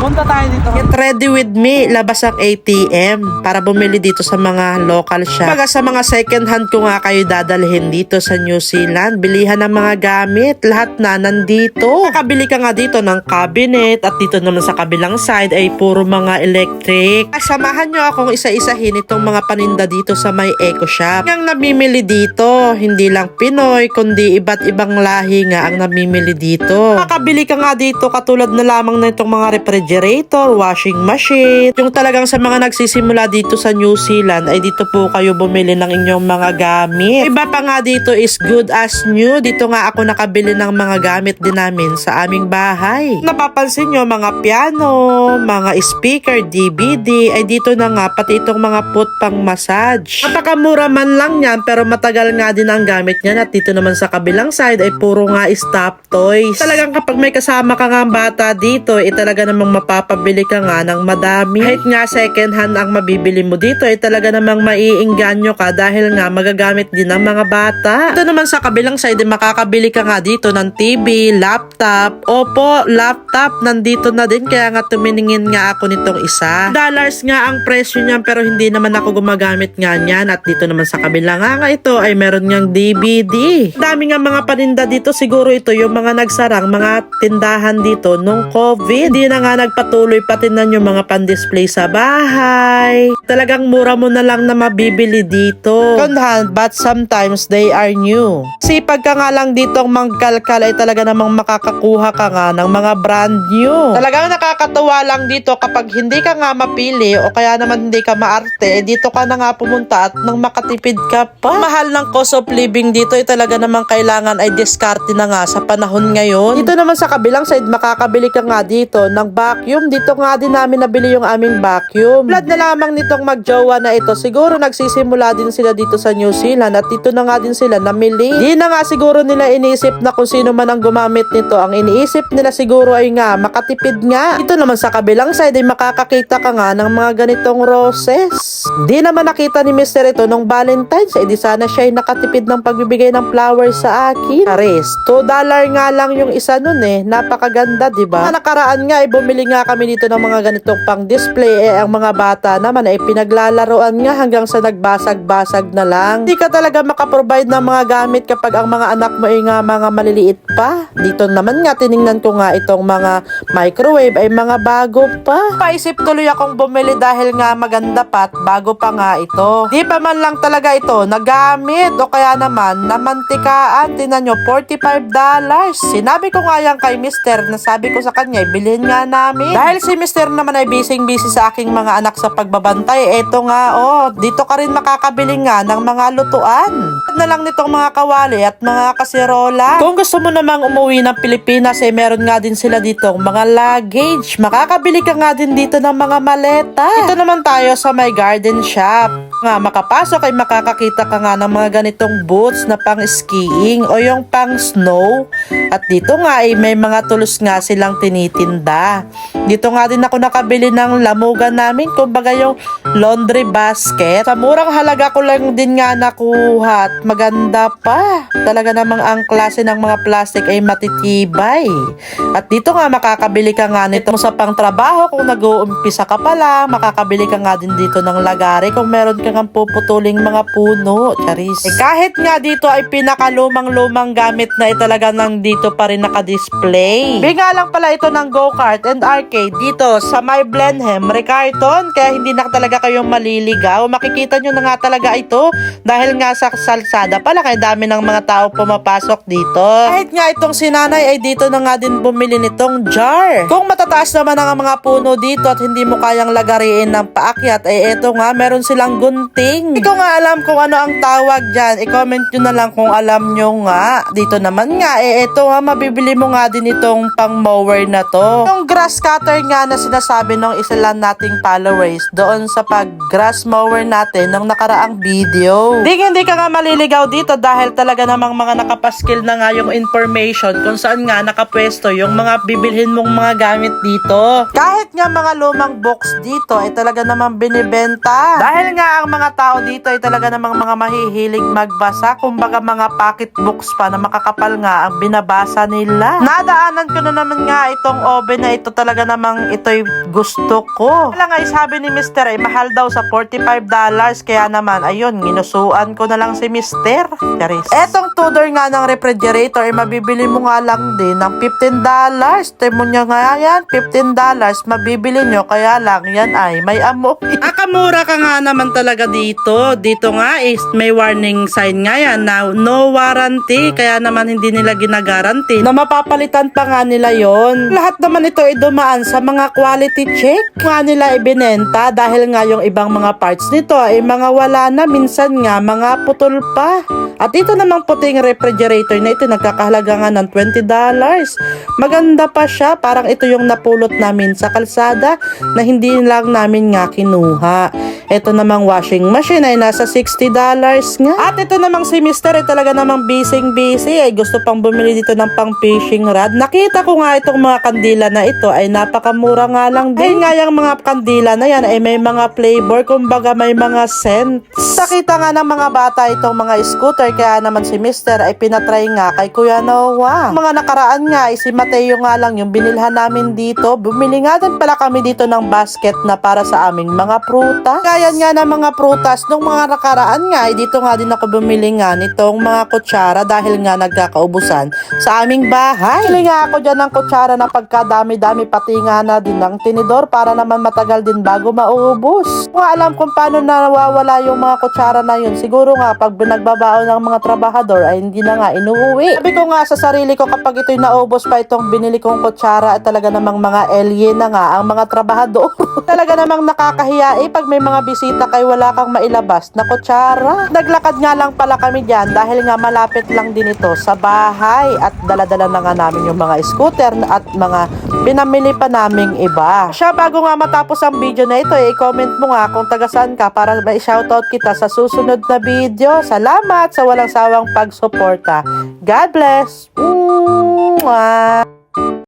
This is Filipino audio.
Punta tayo dito. Get ready with me, labas ang ATM para bumili dito sa mga local shop. Baga sa mga second hand ko nga kayo dadalhin dito sa New Zealand. Bilihan ng mga gamit, lahat na nandito. Nakabili ka nga dito ng cabinet at dito naman sa kabilang side ay puro mga electric. Samahan nyo akong isa-isahin itong mga paninda dito sa may eco shop. Ang namimili dito, hindi lang Pinoy kundi iba't ibang lahi nga ang namimili dito. Nakabili ka nga dito katulad na lamang na itong mga refrigerator, washing machine. Yung talagang sa mga nagsisimula dito sa New Zealand ay dito po kayo bumili ng inyong mga gamit. Iba pa nga dito is good as new. Dito nga ako nakabili ng mga gamit din namin sa aming bahay. Napapansin nyo mga piano, mga speaker, DVD ay dito na nga pati itong mga foot pang massage. Napakamura man lang yan pero matagal nga din ang gamit niyan at dito naman sa kabilang side ay puro nga stop toys. Talagang kapag may kasama ka nga bata dito ay talaga namang mapapabili ka nga ng madami. Kahit nga second hand ang mabibili mo dito ay talaga namang maiinganyo ka dahil nga magagamit din ng mga bata. Ito naman sa kabilang side ay makakabili ka nga dito ng TV, laptop. Opo, laptop nandito na din kaya nga tuminingin nga ako nitong isa. Dollars nga ang presyo niyan pero hindi naman ako gumagamit nga niyan at dito naman sa kabila nga ito ay meron ngang DVD. Dami nga mga paninda dito, siguro ito yung mga nagsarang mga tindahan dito nung COVID. Hindi na nga nagpatuloy pati na yung mga pan-display sa bahay. Talagang mura mo na lang na mabibili dito. Second but sometimes they are new. Sipag ka nga lang ditong mangkalkal ay talaga namang makakakuha ka nga ng mga brand new. Talagang nakakatuwa lang dito kapag hindi ka nga mapili o kaya naman hindi ka maarte, dito ka na nga pumunta at nang makatipid ka pa. Mahal ng cost of living dito ay talaga namang kailangan ay diskarte na nga sa panahon ngayon. Dito naman sa kabilang side makakabili ka nga dito ng vacuum. Dito nga din namin nabili yung aming vacuum. Blood na lamang nitong magjowa na ito. Siguro nagsisimula din sila dito sa New Zealand at dito na nga din sila namili. Di na nga siguro nila iniisip na kung sino man ang gumamit nito. Ang iniisip nila siguro ay nga makatipid nga. Dito naman sa kabilang side ay makakakita ka nga ng mga ganitong roses. Di naman nakita ni Mr. ito nung Valentine's. Eh di sana siya ay nakatipid ng pagbibigay ng flowers sa akin. Aris, $2 nga lang yung isa nun eh. Napakaganda, di ba? Nakaraan nga ay bumili nga kami dito ng mga ganitong pang display eh ang mga bata naman ay pinaglalaroan nga hanggang sa nagbasag-basag na lang. Hindi ka talaga makaprovide ng mga gamit kapag ang mga anak mo ay nga mga maliliit pa. Dito naman nga tiningnan ko nga itong mga microwave ay mga bago pa. Paisip tuloy akong bumili dahil nga maganda pa at bago pa nga ito. Di pa man lang talaga ito nagamit o kaya naman namantikaan. Tinan nyo, $45. Sinabi ko nga yan kay Mr. na sabi ko sa kanya, bilhin nga namin. Dahil si Mr. naman ay busy sa aking mga anak sa pagbabantay. Eto nga, dito ka rin makakabili nga ng mga lutuan. Na lang nitong mga kawali at mga kasirola. Kung gusto mo namang umuwi ng Pilipinas, meron nga din sila dito mga luggage. Makakabili ka nga din dito ng mga maleta. Ito naman tayo sa my garden shop. Nga makapasok ay makakakita ka nga ng mga ganitong boots na pang skiing o yung pang snow. At dito nga ay may mga tulos nga silang tinitinda. Dito nga din ako nakabili ng lamugan namin, kumbaga yung laundry basket. Sa murang halaga ko lang din nga nakuha at maganda pa. Talaga namang ang klase ng mga plastic ay matitibay. At dito nga makakabili ka nga nito sa pang trabaho kung nag-uumpisa ka pa lang. Makakabili ka nga din dito ng lagari kung meron ka nga puputuling mga puno. Charis. Kahit nga dito ay pinakalumang-lumang gamit na talaga nang dito pa rin naka-display. Binga lang pala ito ng go-kart and arcade dito sa may Blenheim, Riccarton. Kaya hindi na talaga kayong maliligaw. Makikita nyo na nga talaga ito dahil nga sa salsada pala kaya dami ng mga tao pumapasok dito. Kahit nga itong sinanay ay dito na nga din bumili nitong jar. Kung matataas naman ang mga puno dito at hindi mo kayang lagariin ng paakyat ay eto nga meron silang gunting. Hindi ko nga alam kung ano ang tawag dyan. I-comment nyo na lang kung alam nyo nga. Dito naman nga eto nga mabibili mo nga din itong pang mower na to. Yung grass cutter nga na sinasabi ng isa lang nating followers doon sa pag grass mower natin ng nakaraang video. Hindi ka nga maliligaw dito dahil talaga namang mga nakapaskil na nga yung information kung saan nga nakapwesto yung mga bibilhin mong mga gamit dito. Kahit nga mga lumang box dito ay talaga namang binibenta. Dahil nga ang mga tao dito ay talaga namang mga mahihilig magbasa. Kumbaga mga pocketbooks pa na makakapal nga ang binabasa nila. Nadaanan ko na naman nga itong oven na ito, talaga namang ito'y gusto ko. Kaya nga sabi ni Mr. ay mahal daw sa $45. Kaya naman ayun, ginusuan ko na lang si Mr. Charis. Etong tudor nga ng refrigerator ay mabibili mo nga lang din ng $15. Temo nyo nga yan, $15 mabibili nyo, kaya lang yan ay may amoy. Akamura ka nga naman talaga dito. Dito nga is may warning sign nga yan na no warranty. Kaya naman hindi nila ginagaranty Na mapapalitan pa nga nila yon. Lahat naman ito ay dumaan sa mga quality check. Nga nila ibinenta dahil nga yung ibang mga parts nito ay mga wala na, minsan nga mga putol pa. At ito namang puting refrigerator na ito nagkakahalaga nga ng $20. Maganda pa siya, parang ito yung napulot namin sa kalsada na hindi lang namin nga kinuha. Ito namang washing machine ay nasa $60 nga. At ito namang si Mr. ay talaga namang busy ay gusto pang bumili dito ng pang fishing rod. Nakita ko nga itong mga kandila na ito ay napakamura nga lang din. Ay nga yung mga kandila na yan ay may mga flavor, kumbaga may mga scent. Nakita nga ng mga bata itong mga scooter, kaya naman si Mr. ay pinatry nga kay Kuya Noah. Mga nakaraan nga ay si Mateo nga lang yung binilhan namin dito. Bumili nga din pala kami dito ng basket na para sa aming mga prutas. Kaya nga ng mga prutas nung mga nakaraan nga ay dito nga din ako bumili nga nitong mga kutsara dahil nga nagkakaubusan sa aming bahay. Bili nga ako dyan ng kutsara na pagkadami-dami, pati nga na din ng tinidor para naman matagal din bago maubos. Kung alam kung paano nawawala yung mga kutsara na yun, siguro nga pag binagbabaon ng mga trabahador ay hindi na nga inuuwi. Sabi ko nga sa sarili ko, kapag ito'y naubos pa itong binili kong kutsara, at talaga namang mga alien na nga ang mga trabahador. Talaga namang nakakahiya pag may mga bisita kay wala kang mailabas na kutsara. Naglakad nga lang pala kami dyan dahil nga malapit lang din ito sa bahay at daladala na nga namin yung mga scooter at mga pinamili pa naming iba. Siya, bago nga matapos ang video na ito, i-comment mo nga kung taga saan ka para ma-shoutout kita sa susunod na video. Salamat sa walang sawang pagsuporta. God bless! Mwah!